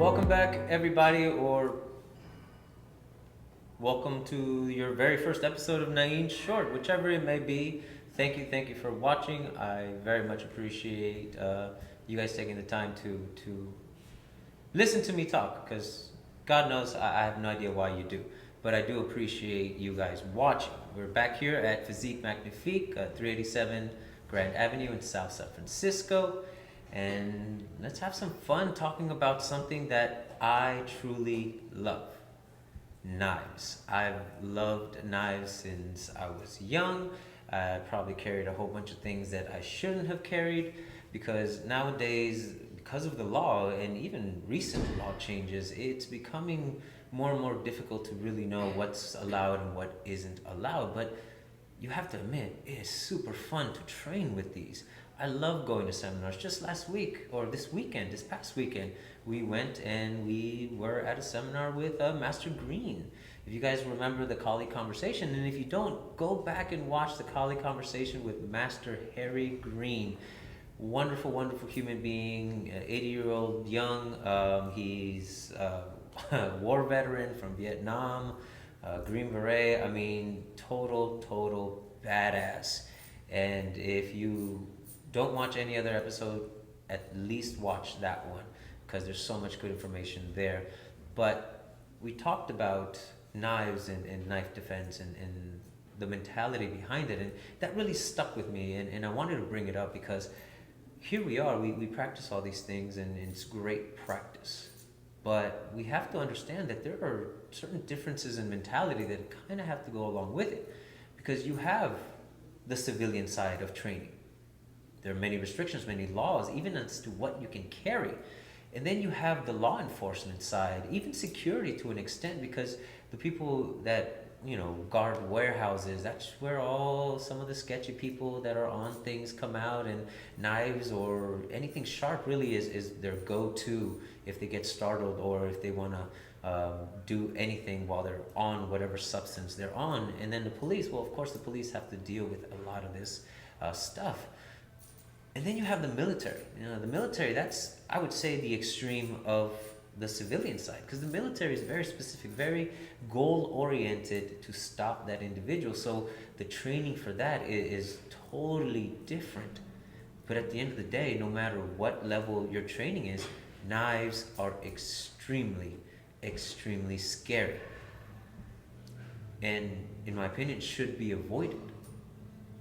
Welcome back, everybody, or welcome to your very first episode of Nain Short, whichever it may be. Thank you for watching. I very much appreciate you guys taking the time to listen to me talk, because God knows I have no idea why you do. But I do appreciate you guys watching. We're back here at Physique Magnifique, 387 Grand Avenue in South San Francisco. And let's have some fun talking about something that I truly love. Knives. I've loved knives since I was young. I probably carried a whole bunch of things that I shouldn't have carried because nowadays, because of the law and even recent law changes, it's becoming more and more difficult to really know what's allowed and what isn't allowed. But you have to admit, it is super fun to train with these. I love going to seminars. Just last week, or this past weekend, we went and we were at a seminar with Master Green. If you guys remember the Kali Conversation, and if you don't, go back and watch the Kali Conversation with Master Harry Green. Wonderful, wonderful human being, 80-year-old young. He's a war veteran from Vietnam, Green Beret. I mean, total badass. And if you don't watch any other episode, at least watch that one, because there's so much good information there. But we talked about knives and knife defense and the mentality behind it, and that really stuck with me, and I wanted to bring it up because here we are, we practice all these things, and it's great practice. But we have to understand that there are certain differences in mentality that kind of have to go along with it, because you have the civilian side of training. There are many restrictions, many laws, even as to what you can carry. And then you have the law enforcement side, even security to an extent, because the people that, guard warehouses, that's where some of the sketchy people that are on things come out, and knives or anything sharp really is their go-to if they get startled or if they want to do anything while they're on whatever substance they're on. And then the police, well, of course the police have to deal with a lot of this stuff. And then you have the military. The military, that's, I would say, the extreme of the civilian side, because the military is very specific, very goal-oriented to stop that individual. So the training for that is totally different. But at the end of the day, no matter what level your training is, knives are extremely scary. And in my opinion, should be avoided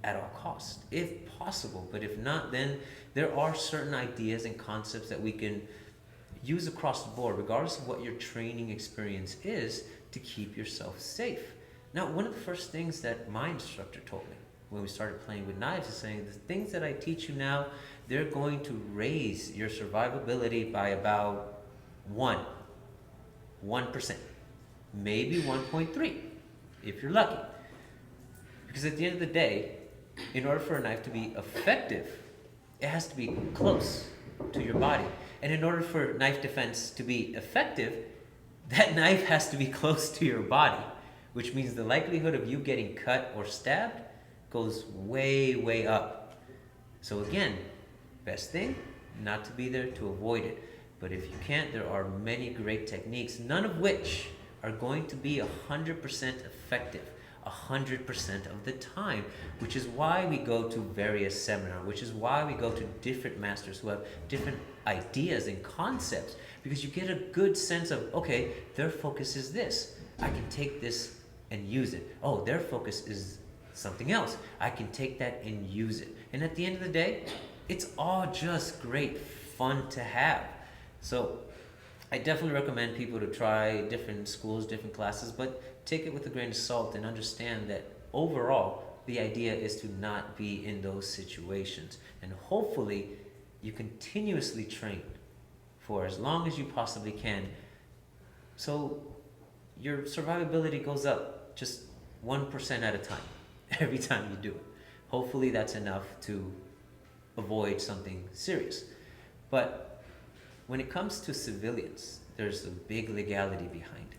at all costs, if possible. But if not, then there are certain ideas and concepts that we can use across the board, regardless of what your training experience is, to keep yourself safe. Now, one of the first things that my instructor told me when we started playing with knives is saying, the things that I teach you now, they're going to raise your survivability by about 1%, maybe 1.3, if you're lucky. Because at the end of the day, in order for a knife to be effective, it has to be close to your body. And in order for knife defense to be effective, that knife has to be close to your body, which means the likelihood of you getting cut or stabbed goes way up. So again, best thing, not to be there, to avoid it. But if you can't, there are many great techniques, none of which are going to be 100% effective 100% of the time, which is why we go to various seminars, which is why we go to different masters who have different ideas and concepts, because you get a good sense of, okay, their focus is this. I can take this and use it. Oh, their focus is something else. I can take that and use it. And at the end of the day, it's all just great fun to have. So I definitely recommend people to try different schools, different classes, but take it with a grain of salt and understand that overall, the idea is to not be in those situations. And hopefully, you continuously train for as long as you possibly can, so your survivability goes up just 1% at a time, every time you do it. Hopefully, that's enough to avoid something serious. But when it comes to civilians, there's a big legality behind it.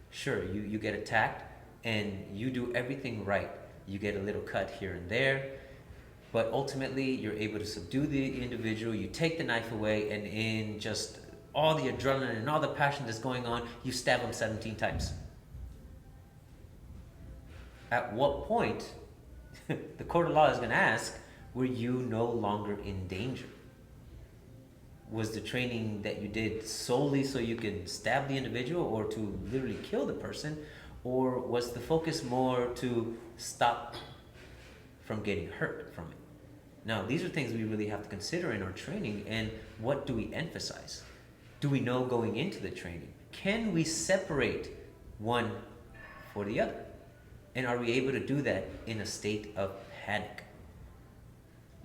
Sure, you get attacked and you do everything right. You get a little cut here and there, but ultimately you're able to subdue the individual, you take the knife away, and in just all the adrenaline and all the passion that's going on, you stab him 17 times. At what point, the court of law is going to ask, were you no longer in danger? Was the training that you did solely so you could stab the individual or to literally kill the person? Or was the focus more to stop from getting hurt from it? Now, these are things we really have to consider in our training. And what do we emphasize? Do we know going into the training? Can we separate one for the other? And are we able to do that in a state of panic?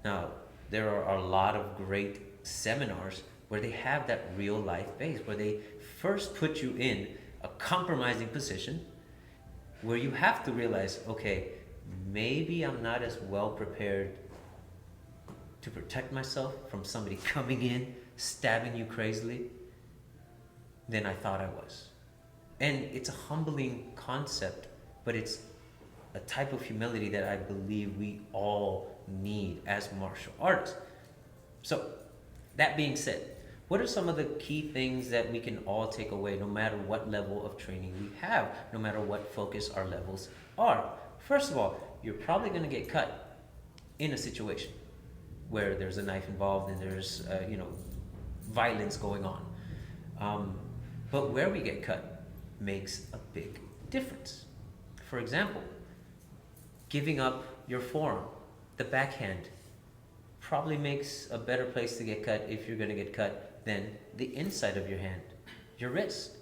Now, there are a lot of great seminars where they have that real life base, where they first put you in a compromising position where you have to realize, okay, maybe I'm not as well prepared to protect myself from somebody coming in, stabbing you crazily than I thought I was. And it's a humbling concept, but it's a type of humility that I believe we all need as martial artists. So, that being said, what are some of the key things that we can all take away no matter what level of training we have, no matter what focus our levels are? First of all, you're probably going to get cut in a situation where there's a knife involved and there's violence going on. But where we get cut makes a big difference. For example, giving up your forearm, the backhand, probably makes a better place to get cut if you're going to get cut than the inside of your hand, your wrist.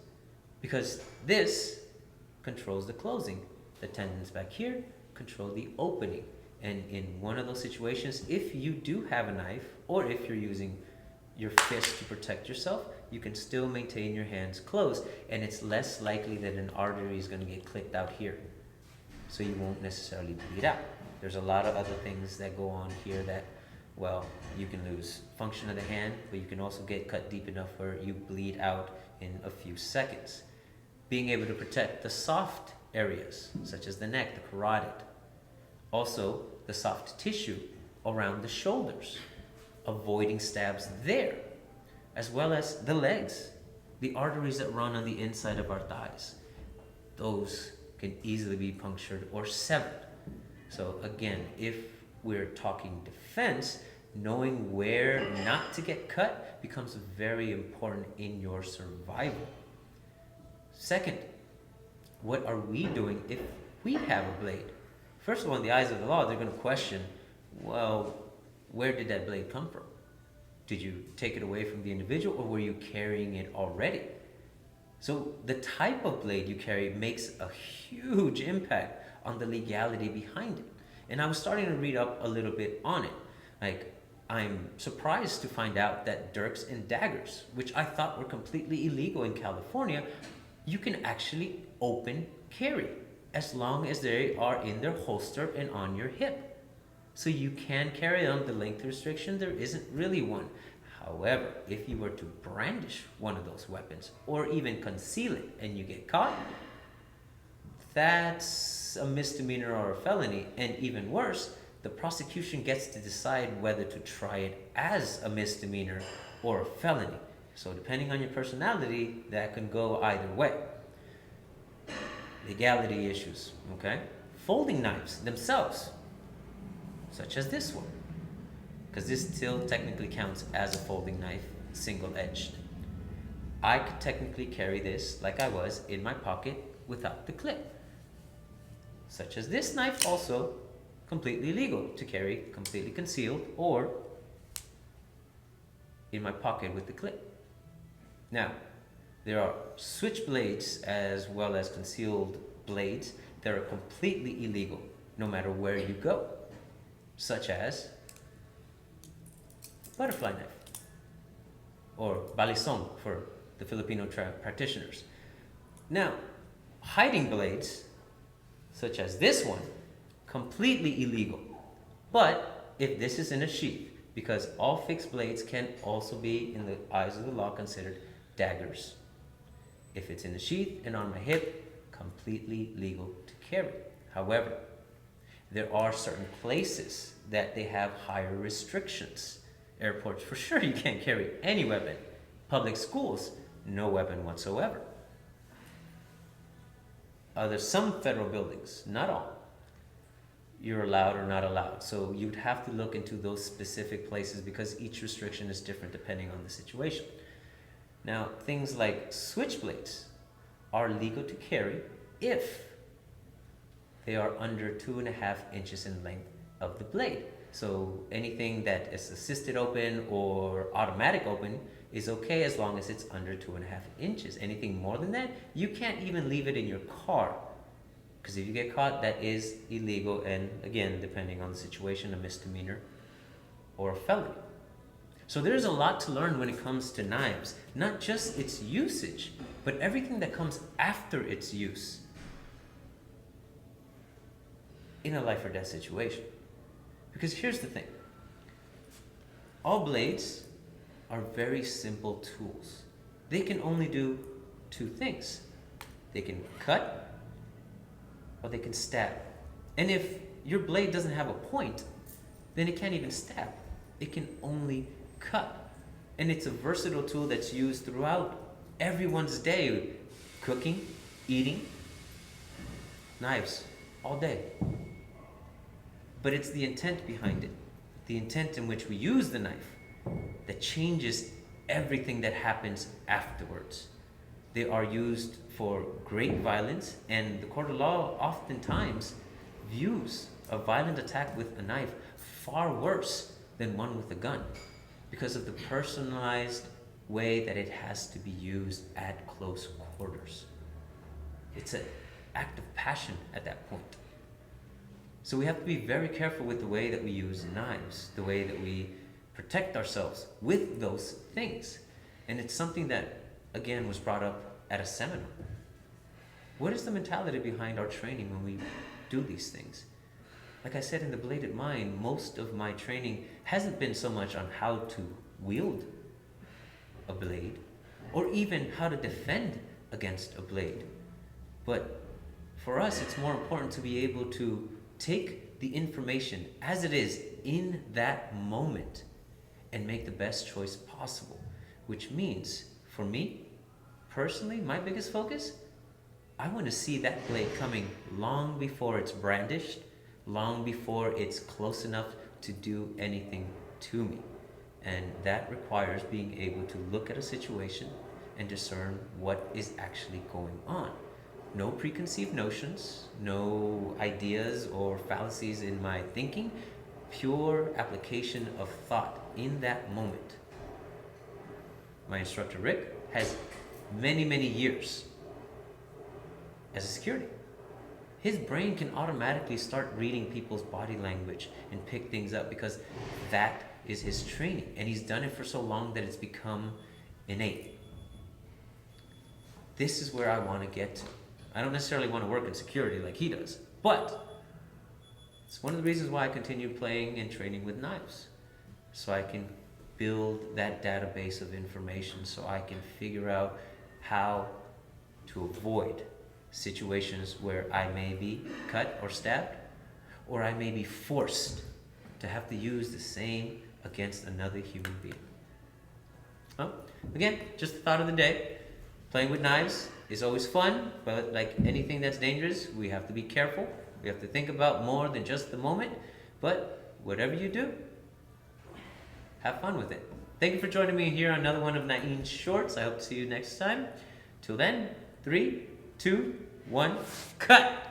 Because this controls the closing. The tendons back here control the opening. And in one of those situations, if you do have a knife, or if you're using your fist to protect yourself, you can still maintain your hands closed, and it's less likely that an artery is going to get clipped out here. So you won't necessarily bleed out. There's a lot of other things that go on here that, well, you can lose function of the hand, but you can also get cut deep enough where you bleed out in a few seconds. Being able to protect the soft areas, such as the neck, the carotid. Also, the soft tissue around the shoulders, avoiding stabs there, as well as the legs, the arteries that run on the inside of our thighs. Those can easily be punctured or severed. So again, if we're talking defense, knowing where not to get cut becomes very important in your survival. Second, what are we doing if we have a blade? First of all, in the eyes of the law, they're going to question, well, where did that blade come from? Did you take it away from the individual, or were you carrying it already? So the type of blade you carry makes a huge impact on the legality behind it. And I was starting to read up a little bit on it. Like, I'm surprised to find out that dirks and daggers, which I thought were completely illegal in California, you can actually open carry as long as they are in their holster and on your hip. So you can carry on. The length restriction, there isn't really one. However, if you were to brandish one of those weapons or even conceal it and you get caught, that's a misdemeanor or a felony. And even worse, the prosecution gets to decide whether to try it as a misdemeanor or a felony. So depending on your personality, that can go either way. Legality issues, okay? Folding knives themselves, such as this one, because this still technically counts as a folding knife, single-edged. I could technically carry this like I was in my pocket without the clip. Such as this knife, also completely legal to carry, completely concealed, or in my pocket with the clip. Now, there are switchblades as well as concealed blades that are completely illegal no matter where you go, such as butterfly knife, or balisong for the Filipino practitioners. Now, hiding blades, such as this one, completely illegal. But if this is in a sheath, because all fixed blades can also be, in the eyes of the law, considered daggers. If it's in a sheath and on my hip, completely legal to carry. However, there are certain places that they have higher restrictions. Airports, for sure, you can't carry any weapon Public schools, no weapon whatsoever. There's some federal buildings, not all, you're allowed or not allowed. So you'd have to look into those specific places because each restriction is different depending on the situation. Now, things like switchblades are legal to carry if they are under 2.5 inches in length of the blade. So anything that is assisted open or automatic open is okay as long as it's under 2.5 inches. Anything more than that, you can't even leave it in your car. Because if you get caught, that is illegal and, again, depending on the situation, a misdemeanor or a felony. So there's a lot to learn when it comes to knives. Not just its usage, but everything that comes after its use in a life or death situation. Because here's the thing. All blades are very simple tools. They can only do two things. They can cut or they can stab. And if your blade doesn't have a point, then it can't even stab. It can only cut. And it's a versatile tool that's used throughout everyone's day. Cooking, eating, knives, all day. But it's the intent behind it, the intent in which we use the knife, that changes everything that happens afterwards. They are used for great violence, and the court of law oftentimes views a violent attack with a knife far worse than one with a gun because of the personalized way that it has to be used at close quarters. It's an act of passion at that point. So we have to be very careful with the way that we use knives, the way that we protect ourselves with those things. And it's something that, again, was brought up at a seminar. What is the mentality behind our training when we do these things? Like I said, in the Bladed Mind, most of my training hasn't been so much on how to wield a blade or even how to defend against a blade. But for us, it's more important to be able to take the information as it is in that moment and make the best choice possible, which means, for me, personally, my biggest focus, I want to see that blade coming long before it's brandished, long before it's close enough to do anything to me. And that requires being able to look at a situation and discern what is actually going on. No preconceived notions, no ideas or fallacies in my thinking, pure application of thought in that moment. My instructor, Rick, has many, many years as a security. His brain can automatically start reading people's body language and pick things up because that is his training. And he's done it for so long that it's become innate. This is where I want to get to. I don't necessarily want to work in security like he does, but it's one of the reasons why I continue playing and training with knives. So I can build that database of information so I can figure out how to avoid situations where I may be cut or stabbed, or I may be forced to have to use the same against another human being. Well, again, just the thought of the day. Playing with knives is always fun, but like anything that's dangerous, we have to be careful. We have to think about more than just the moment. But whatever you do, have fun with it. Thank you for joining me here on another one of Nain's Shorts. I hope to see you next time. Till then, 3, 2, 1, cut!